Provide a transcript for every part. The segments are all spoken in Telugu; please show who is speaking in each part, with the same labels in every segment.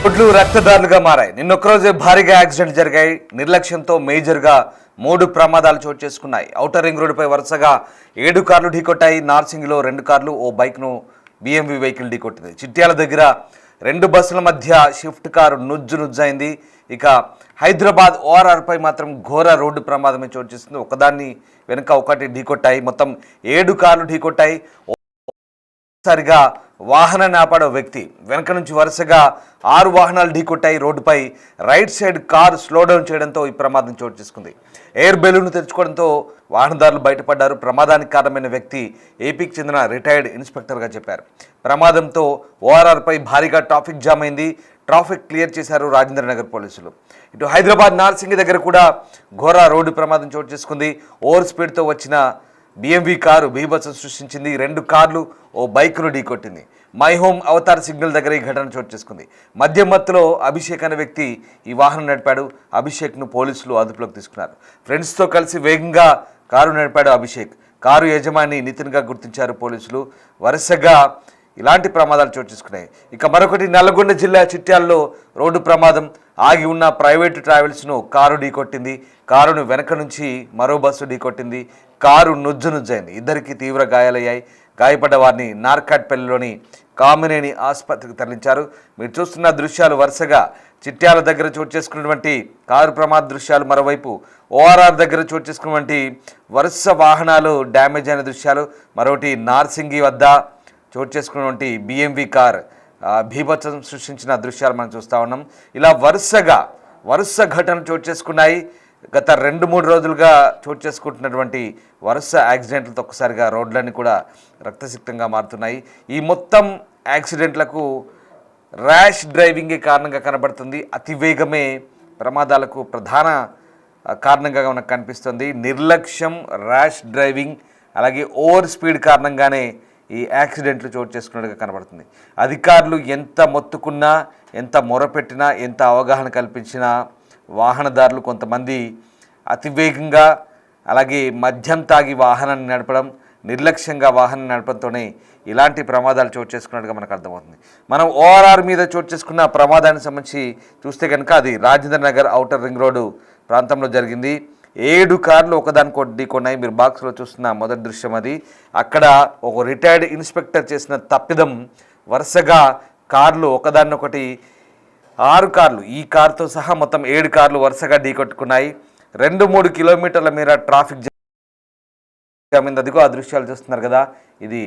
Speaker 1: రోడ్లు రక్తదారులుగా మారాయి. నిన్నొక్కరోజే భారీగా యాక్సిడెంట్ జరిగాయి. నిర్లక్ష్యంతో మేజర్గా 3 ప్రమాదాలు చోటు చేసుకున్నాయి. ఔటర్ రింగ్ రోడ్డుపై వరుసగా 7 కార్లు ఢీకొట్టాయి. నార్సింగ్లో 2 కార్లు, ఓ బైక్ను BMV వెహికల్ ఢీకొట్టింది. చిట్యాల దగ్గర 2 బస్సుల మధ్య షిఫ్ట్ కారు నుజ్జైంది. ఇక హైదరాబాద్ ORRపై మాత్రం ఘోర రోడ్డు ప్రమాదమే చోటు చేసుకుంది. ఒకదాన్ని వెనుక ఒకటి ఢీకొట్టాయి. మొత్తం 7 కార్లు ఢీకొట్టాయి. సరిగా వాహనాన్ని ఆపాడో వ్యక్తి వెనక నుంచి వరుసగా 6 వాహనాలు ఢీకొట్టాయి. రోడ్డుపై right side car slow down చేయడంతో ఈ ప్రమాదం చోటు చేసుకుంది. ఎయిర్ బెలూన్ తెరుచుకోవడంతో వాహనదారులు బయటపడ్డారు. ప్రమాదానికి కారణమైన వ్యక్తి ఏపీకి చెందిన రిటైర్డ్ ఇన్స్పెక్టర్గా చెప్పారు. ప్రమాదంతో ORRపై భారీగా ట్రాఫిక్ జామ్ అయింది. ట్రాఫిక్ క్లియర్ చేశారు రాజేంద్రనగర్ పోలీసులు. ఇటు హైదరాబాద్ నార్సింగి దగ్గర కూడా ఘోర రోడ్డు ప్రమాదం చోటు చేసుకుంది. ఓవర్ స్పీడ్తో వచ్చిన BMV కారు బీభత్సం సృష్టించింది. 2 కార్లు, ఓ బైక్ను ఢీకొట్టింది. మై హోమ్ అవతార్ సిగ్నల్ దగ్గర ఈ ఘటన చోటు చేసుకుంది. మద్యం మత్తులో అభిషేక్ అనే వ్యక్తి ఈ వాహనం నడిపాడు. అభిషేక్ను పోలీసులు అదుపులోకి తీసుకున్నారు. ఫ్రెండ్స్తో కలిసి వేగంగా కారు నడిపాడు అభిషేక్. కారు యజమాని నితిన్గా గుర్తించారు పోలీసులు. వరుసగా ఇలాంటి ప్రమాదాలు చోటు చేసుకున్నాయి. ఇక మరొకటి నల్గొండ జిల్లా చిట్యాలలో రోడ్డు ప్రమాదం. ఆగి ఉన్న ప్రైవేటు ట్రావెల్స్ను కారు ఢీకొట్టింది. కారును వెనక నుంచి మరో బస్సు ఢీకొట్టింది. కారు నుజ్జైంది. ఇద్దరికి తీవ్ర గాయాలయ్యాయి. గాయపడ్డ వారిని నార్కాట్పల్లిలోని కామినేని ఆసుపత్రికి తరలించారు. మీరు చూస్తున్న దృశ్యాలు వరుసగా చిట్యాల దగ్గర చోటు చేసుకున్నటువంటి కారు ప్రమాద దృశ్యాలు, మరోవైపు ORR దగ్గర చోటు చేసుకున్నటువంటి వరుస వాహనాలు డ్యామేజ్ అయిన దృశ్యాలు, మరొకటి నార్సింగి వద్ద చోటు చేసుకున్నటువంటి BMV కార్ బీభత్సం సృష్టించిన దృశ్యాలు మనం చూస్తూ ఉన్నాం. ఇలా వరుస ఘటనలు చోటు చేసుకున్నాయి. గత 2-3 రోజులుగా చోటు చేసుకుంటున్నటువంటి వరుస యాక్సిడెంట్లతో ఒక్కసారిగా రోడ్లన్నీ కూడా రక్తసిక్తంగా మారుతున్నాయి. ఈ మొత్తం యాక్సిడెంట్లకు ర్యాష్ డ్రైవింగే కారణంగా కనబడుతుంది. అతివేగమే ప్రమాదాలకు ప్రధాన కారణంగా మనకు కనిపిస్తుంది. నిర్లక్ష్యం, ర్యాష్ డ్రైవింగ్, అలాగే ఓవర్ స్పీడ్ కారణంగానే ఈ యాక్సిడెంట్లు చోటు చేసుకున్నట్టుగా కనబడుతుంది. అధికారులు ఎంత మొత్తుకున్నా, ఎంత మొరపెట్టినా, ఎంత అవగాహన కల్పించినా వాహనదారులు కొంతమంది అతివేగంగా, అలాగే మద్యం తాగి వాహనాన్ని నడపడం, నిర్లక్ష్యంగా వాహనం నడపడంతోనే ఇలాంటి ప్రమాదాలు చోటు చేసుకున్నట్టుగా మనకు అర్థమవుతుంది. మనం ORR మీద చోటు చేసుకున్న ప్రమాదానికి సంబంధించి చూస్తే కనుక అది రాజేంద్రనగర్ ఔటర్ రింగ్ రోడ్డు ప్రాంతంలో జరిగింది. 7 కార్లు ఒకదానికొకటి ఢీకొన్నాయి. మీరు బాక్స్లో చూస్తున్న మొదటి దృశ్యం అది. అక్కడ ఒక రిటైర్డ్ ఇన్స్పెక్టర్ చేసిన తప్పిదం వరుసగా కార్లు ఒకదాన్నొకటి 6 కార్లు, ఈ కారుతో సహా మొత్తం 7 కార్లు వరుసగా ఢీకొట్టుకున్నాయి. 2-3 కిలోమీటర్ల మేర ట్రాఫిక్ జామ్ అయింది. అదిగో ఆ దృశ్యాలు చూస్తున్నారు కదా, ఇది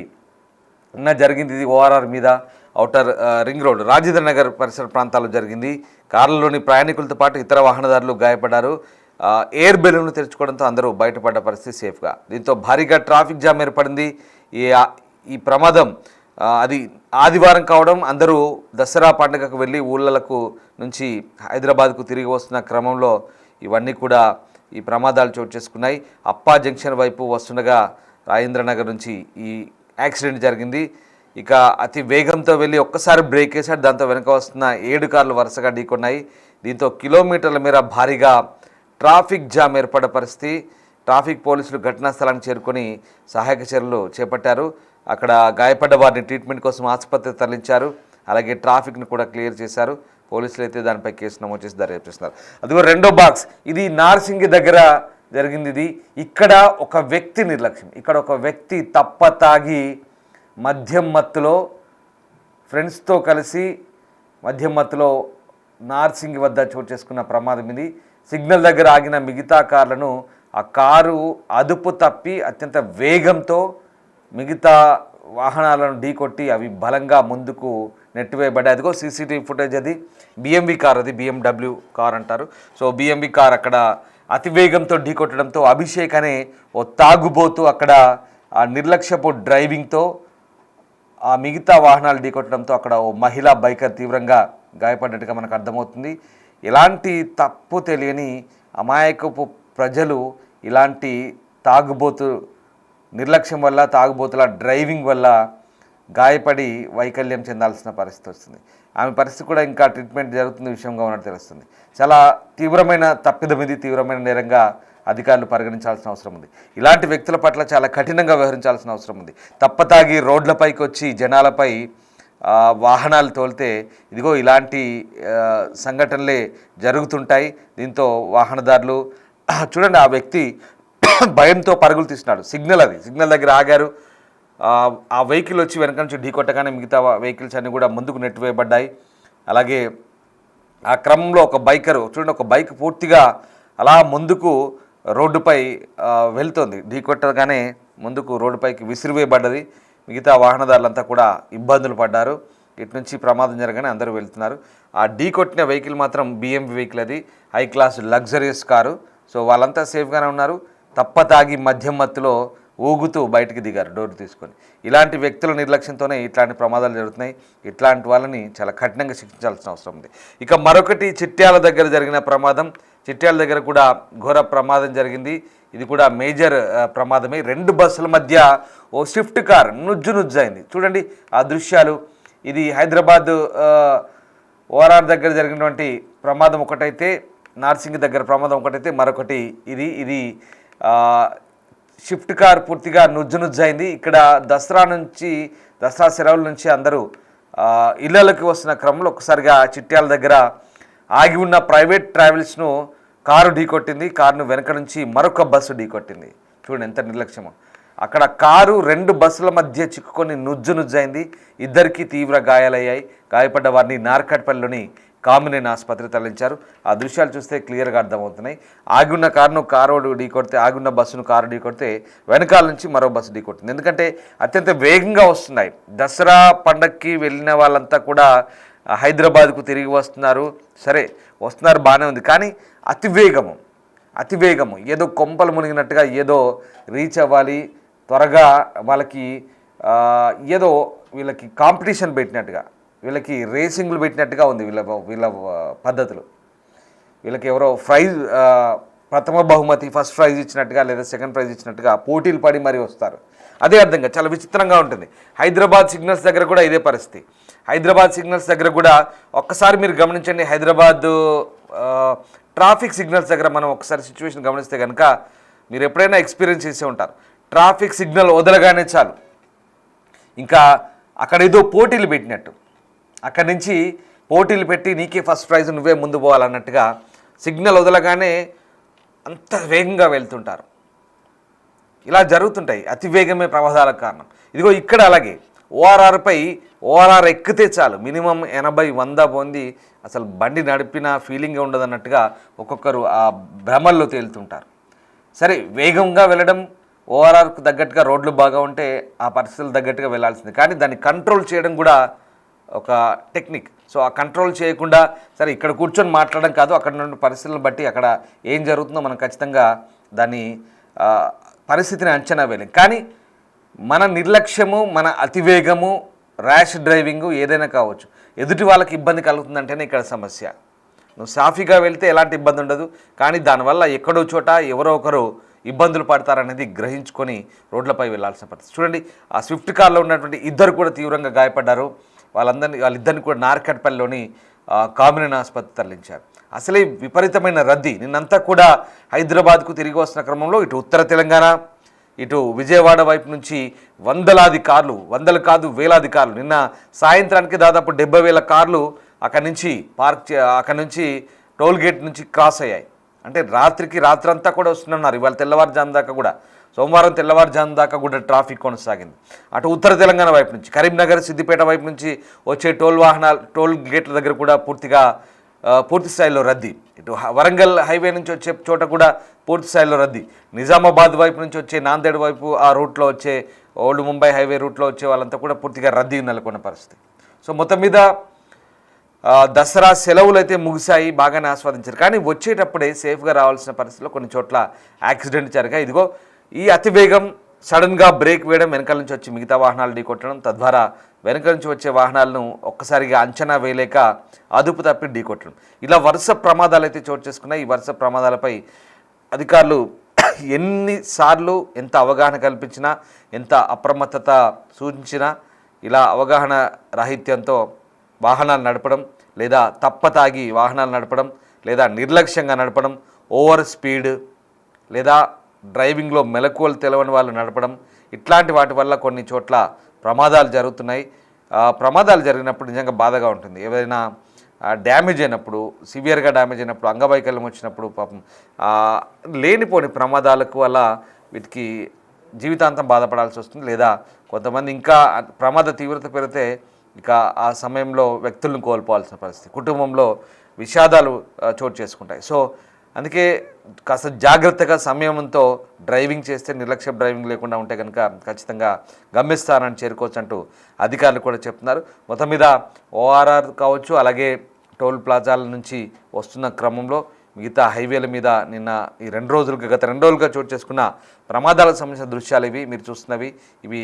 Speaker 1: జరిగింది. ఇది ORR మీద ఔటర్ రింగ్ రోడ్ రాజేంద్రనగర్ పరిసర ప్రాంతాల్లో జరిగింది. కార్లలోని ప్రయాణికులతో పాటు ఇతర వాహనదారులు గాయపడ్డారు. ఎయిర్ బెలూన్లు తెరుచుకోవడంతో అందరూ బయటపడ్డ పరిస్థితి సేఫ్గా. దీంతో భారీగా ట్రాఫిక్ జామ్ ఏర్పడింది. ఈ ప్రమాదం అది ఆదివారం కావడం, అందరూ దసరా పండుగకు వెళ్ళి ఊళ్ళకు నుంచి హైదరాబాద్కు తిరిగి వస్తున్న క్రమంలో ఇవన్నీ కూడా ఈ ప్రమాదాలు చోటు చేసుకున్నాయి. అప్పా జంక్షన్ వైపు వస్తుండగా రాజేంద్రనగర్ నుంచి ఈ యాక్సిడెంట్ జరిగింది. ఇక అతి వేగంతో వెళ్ళి ఒక్కసారి బ్రేక్ వేశాడు. దాంతో వెనక వస్తున్న 7 కార్లు వరుసగా ఢీకొన్నాయి. దీంతో కిలోమీటర్ల మేర భారీగా ట్రాఫిక్ జామ్ ఏర్పడ్డ పరిస్థితి. ట్రాఫిక్ పోలీసులు ఘటనా స్థలానికి చేరుకొని సహాయక చర్యలు చేపట్టారు. అక్కడ గాయపడ్డ వారిని ట్రీట్మెంట్ కోసం ఆసుపత్రికి తరలించారు. అలాగే ట్రాఫిక్ను కూడా క్లియర్ చేశారు. పోలీసులు అయితే దానిపై కేసు నమోదు చేసి దర్యాప్తు చేస్తున్నారు. అదిగో రెండో బాక్స్, ఇది నార్సింగి దగ్గర జరిగింది. ఇక్కడ ఒక వ్యక్తి నిర్లక్ష్యం, ఇక్కడ ఒక వ్యక్తి తాగి మద్యం మత్తులో ఫ్రెండ్స్తో కలిసి మద్యం మత్తులో నార్సింగి వద్ద చోటు చేసుకున్న ప్రమాదం ఇది. సిగ్నల్ దగ్గర ఆగిన మిగతా కార్లను ఆ కారు అదుపు తప్పి అత్యంత వేగంతో మిగతా వాహనాలను ఢీకొట్టి అవి బలంగా ముందుకు నెట్టివేయబడ్డాయి. అదిగో CCTV ఫుటేజ్. అది BMV కార్, అది BMW కార్ అంటారు. సో BMV కార్ అక్కడ అతివేగంతో ఢీకొట్టడంతో అభిషేక్ అనే ఓ తాగుబోతు అక్కడ ఆ నిర్లక్ష్యపు డ్రైవింగ్తో ఆ మిగతా వాహనాలు ఢీకొట్టడంతో అక్కడ ఓ మహిళా బైకర్ తీవ్రంగా గాయపడ్డట్టుగా మనకు అర్థమవుతుంది. ఎలాంటి తప్పు తెలియని అమాయకపు ప్రజలు ఇలాంటి తాగుబోతు నిర్లక్ష్యం వల్ల, తాగుబోతుల డ్రైవింగ్ వల్ల గాయపడి వైకల్యం చెందాల్సిన పరిస్థితి వస్తుంది. ఆమె పరిస్థితి కూడా ఇంకా ట్రీట్మెంట్ జరుగుతున్న విషయంగా ఉన్నట్టు తెలుస్తుంది. చాలా తీవ్రమైన తప్పిదం ఇది, తీవ్రమైన నేరంగా అధికారులు పరిగణించాల్సిన అవసరం ఉంది. ఇలాంటి వ్యక్తుల పట్ల చాలా కఠినంగా వ్యవహరించాల్సిన అవసరం ఉంది. తప్పతాగి రోడ్లపైకి వచ్చి జనాలపై వాహనాలు తోలితే ఇదిగో ఇలాంటి సంఘటనలే జరుగుతుంటాయి. దీంతో వాహనదారులు చూడండి, ఆ వ్యక్తి భయంతో పరుగులు తీస్తున్నాడు. సిగ్నల్ దగ్గర ఆగారు. ఆ వెహికల్ వచ్చి వెనక నుంచి ఢీకొట్టగానే మిగతా వెహికల్స్ అన్నీ కూడా ముందుకు నెట్టివేయబడ్డాయి. అలాగే ఆ క్రమంలో ఒక బైకరు చూడండి, ఒక బైక్ పూర్తిగా అలా ముందుకు రోడ్డుపై వెళ్తుంది. ఢీకొట్టగానే ముందుకు రోడ్డుపైకి విసిరివేయబడ్డది. మిగతా వాహనదారులంతా కూడా ఇబ్బందులు పడ్డారు. ఇటు నుంచి ప్రమాదం జరగానే అందరూ వెళ్తున్నారు. ఆ ఢీకొట్టిన వెహికల్ మాత్రం BMW వెహికల్, అది high class luxurious car. So వాళ్ళంతా సేఫ్గానే ఉన్నారు. తప్పతాగి మద్యం మత్తులో ఊగుతూ బయటికి దిగారు డోర్ తీసుకొని. ఇలాంటి వ్యక్తుల నిర్లక్ష్యంతోనే ఇట్లాంటి ప్రమాదాలు జరుగుతున్నాయి. ఇట్లాంటి వాళ్ళని చాలా కఠినంగా శిక్షించాల్సిన అవసరం ఉంది. ఇక మరొకటి చిట్యాల దగ్గర జరిగిన ప్రమాదం. చిట్యాల దగ్గర కూడా ఘోర ప్రమాదం జరిగింది. ఇది కూడా మేజర్ ప్రమాదమే. 2 బస్సుల మధ్య ఓ స్విఫ్ట్ కార్ నుజ్జునుజ్జైంది. చూడండి ఆ దృశ్యాలు. ఇది హైదరాబాద్ ఓఆర్ఆర్ దగ్గర జరిగినటువంటి ప్రమాదం ఒకటైతే, నార్సింగ్ దగ్గర ప్రమాదం ఒకటైతే, మరొకటి ఇది షిఫ్ట్ కార్ పూర్తిగా నుజ్జునుజ్జైంది. ఇక్కడ దసరా సెలవుల నుంచి అందరూ ఇళ్లలోకి వస్తున్న క్రమంలో ఒక్కసారిగా చిట్యాల దగ్గర ఆగి ఉన్న ప్రైవేట్ ట్రావెల్స్ను కారు ఢీకొట్టింది. కారును వెనక నుంచి మరొక బస్సు ఢీకొట్టింది. చూడండి ఎంత నిర్లక్ష్యమో. అక్కడ కారు 2 బస్సుల మధ్య చిక్కుకొని నుజ్జైంది. ఇద్దరికి తీవ్ర గాయాలయ్యాయి. గాయపడ్డ వారిని నార్కట్పల్లిలోని కామినేని ఆసుపత్రికి తరలించారు. ఆ దృశ్యాలు చూస్తే క్లియర్గా అర్థమవుతున్నాయి. ఆగున్న కారు ఢీకొడితే, ఆగున్న బస్సును కారు ఢీకొడితే వెనకాల నుంచి మరో బస్సు ఢీకొట్టింది. ఎందుకంటే అత్యంత వేగంగా వస్తున్నాయి. దసరా పండగకి వెళ్ళిన వాళ్ళంతా కూడా హైదరాబాద్కు తిరిగి వస్తున్నారు. సరే వస్తున్నారు, బాగానే ఉంది. కానీ అతివేగము ఏదో కొంపలు మునిగినట్టుగా, ఏదో రీచ్ అవ్వాలి త్వరగా, వాళ్ళకి ఏదో వీళ్ళకి కాంపిటీషన్ పెట్టినట్టుగా, వీళ్ళకి రేసింగ్లు పెట్టినట్టుగా ఉంది వీళ్ళ పద్ధతులు. వీళ్ళకి ఎవరో ప్రథమ బహుమతి ఫస్ట్ ప్రైజ్ ఇచ్చినట్టుగా లేదా సెకండ్ ప్రైజ్ ఇచ్చినట్టుగా పోటీలు పడి మరీ వస్తారు. అదే అర్థంగా చాలా విచిత్రంగా ఉంటుంది. హైదరాబాద్ సిగ్నల్స్ దగ్గర కూడా ఇదే పరిస్థితి. హైదరాబాద్ సిగ్నల్స్ దగ్గర కూడా ఒక్కసారి మీరు గమనించండి. హైదరాబాద్ ట్రాఫిక్ సిగ్నల్స్ దగ్గర మనం ఒకసారి సిచ్యువేషన్ గమనిస్తే కనుక మీరు ఎప్పుడైనా ఎక్స్పీరియన్స్ చేసే ఉంటారు. ట్రాఫిక్ సిగ్నల్ వదలగానే చాలు, ఇంకా అక్కడ ఏదో పోటీలు పెట్టినట్టు, అక్కడి నుంచి పోటీలు పెట్టి నీకే ఫస్ట్ ప్రైజ్, నువ్వే ముందు పోవాలన్నట్టుగా సిగ్నల్ వదలగానే అంత వేగంగా వెళ్తుంటారు. ఇలా జరుగుతుంటాయి. అతివేగమే ప్రమాదాలకు కారణం. ఇదిగో ఇక్కడ అలాగే ఓఆర్ఆర్ ఎక్కితే చాలు మినిమం 80-100 పొంది అసలు బండి నడిపిన ఫీలింగే ఉండదన్నట్టుగా ఒక్కొక్కరు ఆ భ్రమల్లో తేలుతుంటారు. సరే వేగంగా వెళ్ళడం, ఓఆర్ఆర్కు తగ్గట్టుగా రోడ్లు బాగా ఉంటే ఆ పరిస్థితులు తగ్గట్టుగా వెళ్ళాల్సింది. కానీ దాన్ని కంట్రోల్ చేయడం కూడా ఒక టెక్నిక్. సో ఆ కంట్రోల్ చేయకుండా సరే ఇక్కడ కూర్చొని మాట్లాడడం కాదు, అక్కడ నుండి పరిస్థితులను బట్టి అక్కడ ఏం జరుగుతుందో మనం ఖచ్చితంగా దాన్ని పరిస్థితిని అంచనా వేయలేం. కానీ మన నిర్లక్ష్యము, మన అతివేగము, ర్యాష్ డ్రైవింగు ఏదైనా కావచ్చు, ఎదుటి వాళ్ళకి ఇబ్బంది కలుగుతుందంటేనే ఇక్కడ సమస్య. నువ్వు సాఫీగా వెళ్తే ఎలాంటి ఇబ్బంది ఉండదు, కానీ దానివల్ల ఎక్కడో చోట ఎవరో ఒకరు ఇబ్బందులు పడతారనేది గ్రహించుకొని రోడ్లపై వెళ్లాల్సిన పరిస్థితి. చూడండి ఆ స్విఫ్ట్ కార్లో ఉన్నటువంటి ఇద్దరు కూడా తీవ్రంగా గాయపడ్డారు. వాళ్ళిద్దరిని కూడా నార్కట్పల్లిలోని కామినేని ఆసుపత్రికి తరలించారు. అసలే విపరీతమైన రద్దీ. నిన్నంతా కూడా హైదరాబాద్కు తిరిగి వస్తున్న క్రమంలో ఇటు ఉత్తర తెలంగాణ, ఇటు విజయవాడ వైపు నుంచి వందల కాదు వేలాది కార్లు, నిన్న సాయంత్రానికి దాదాపు 70,000 కార్లు అక్కడి నుంచి టోల్ గేట్ నుంచి క్రాస్ అయ్యాయి. అంటే రాత్రంతా కూడా వస్తున్నారు. ఇవాళ తెల్లవారుజాము దాకా కూడా, సోమవారం తెల్లవారుజాము దాకా కూడా ట్రాఫిక్ కొనసాగింది. అటు ఉత్తర తెలంగాణ వైపు నుంచి కరీంనగర్, సిద్దిపేట వైపు నుంచి వచ్చే టోల్ గేట్ల దగ్గర కూడా పూర్తి స్థాయిలో రద్దీ. ఇటు వరంగల్ హైవే నుంచి వచ్చే చోట కూడా పూర్తి స్థాయిలో రద్దీ. నిజామాబాద్ వైపు నుంచి వచ్చే నాందేడ్ వైపు ఆ రూట్లో వచ్చే ఓల్డ్ ముంబై హైవే రూట్లో వచ్చే వాళ్ళంతా కూడా పూర్తిగా రద్దీ నెలకొన్న పరిస్థితి. సో మొత్తం మీద దసరా సెలవులు అయితే ముగిశాయి, బాగానే ఆస్వాదించారు. కానీ వచ్చేటప్పుడే సేఫ్గా రావాల్సిన పరిస్థితిలో కొన్ని చోట్ల యాక్సిడెంట్ జరిగాయి. ఇదిగో ఈ అతివేగం, సడన్గా బ్రేక్ వేయడం, వెనకాల నుంచి వచ్చి మిగతా వాహనాలు ఢీకొట్టడం, తద్వారా వెనక నుంచి వచ్చే వాహనాలను ఒక్కసారిగా అంచనా వేయలేక అదుపు తప్పి ఢీకొట్టడం, ఇలా వరుస ప్రమాదాలు అయితే చోటు చేసుకున్నాయి. ఈ వరుస ప్రమాదాలపై అధికారులు ఎన్నిసార్లు ఎంత అవగాహన కల్పించినా, ఎంత అప్రమత్తత సూచించినా, ఇలా అవగాహన రాహిత్యంతో వాహనాలు నడపడం, లేదా తప్పతాగి వాహనాలు నడపడం, లేదా నిర్లక్ష్యంగా నడపడం, ఓవర్ స్పీడ్, లేదా డ్రైవింగ్లో మెలకువలు తెలవని వాళ్ళు నడపడం, ఇట్లాంటి వాటి వల్ల కొన్ని చోట్ల ప్రమాదాలు జరుగుతున్నాయి. ప్రమాదాలు జరిగినప్పుడు నిజంగా బాధగా ఉంటుంది. ఏదైనా డ్యామేజ్ అయినప్పుడు, సివియర్గా డ్యామేజ్ అయినప్పుడు, అంగవైకల్యం వచ్చినప్పుడు పాపం లేనిపోని ప్రమాదాలకు వల్ల వీటికి జీవితాంతం బాధపడాల్సి వస్తుంది. లేదా కొంతమంది ఇంకా ప్రమాద తీవ్రత పెరిగితే ఇక ఆ సమయంలో వ్యక్తులను కోల్పోవాల్సిన పరిస్థితి, కుటుంబంలో విషాదాలు చోటు చేసుకుంటాయి. సో అందుకే కాస్త జాగ్రత్తగా సంయమనంతో డ్రైవింగ్ చేస్తే, నిర్లక్ష్య డ్రైవింగ్ లేకుండా ఉంటే కనుక ఖచ్చితంగా గమ్యస్థానాన్ని చేరుకోవచ్చు అంటూ అధికారులు కూడా చెప్తున్నారు. మొత్తం మీద ఓఆర్ఆర్ కావచ్చు, అలాగే టోల్ ప్లాజాల నుంచి వస్తున్న క్రమంలో మిగతా హైవేల మీద నిన్న ఈ గత 2 రోజులుగా చోటు చేసుకున్న ప్రమాదాలకు సంబంధించిన దృశ్యాలు ఇవి మీరు చూస్తున్నవి. ఇవి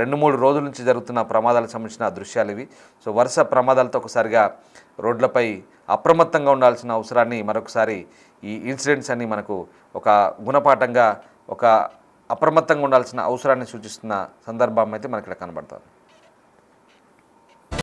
Speaker 1: 2-3 రోజుల నుంచి జరుగుతున్న ప్రమాదాలకు సంబంధించిన దృశ్యాలు ఇవి. సో వరుస ప్రమాదాలతో ఒకసారిగా రోడ్లపై అప్రమత్తంగా ఉండాల్సిన అవసరాన్ని మరొకసారి ఈ ఇన్సిడెంట్స్ అన్ని మనకు ఒక గుణపాఠంగా, ఒక అప్రమత్తంగా ఉండాల్సిన అవసరాన్ని సూచిస్తున్న సందర్భం అయితే మనకి ఇక్కడ కనబడుతుంది.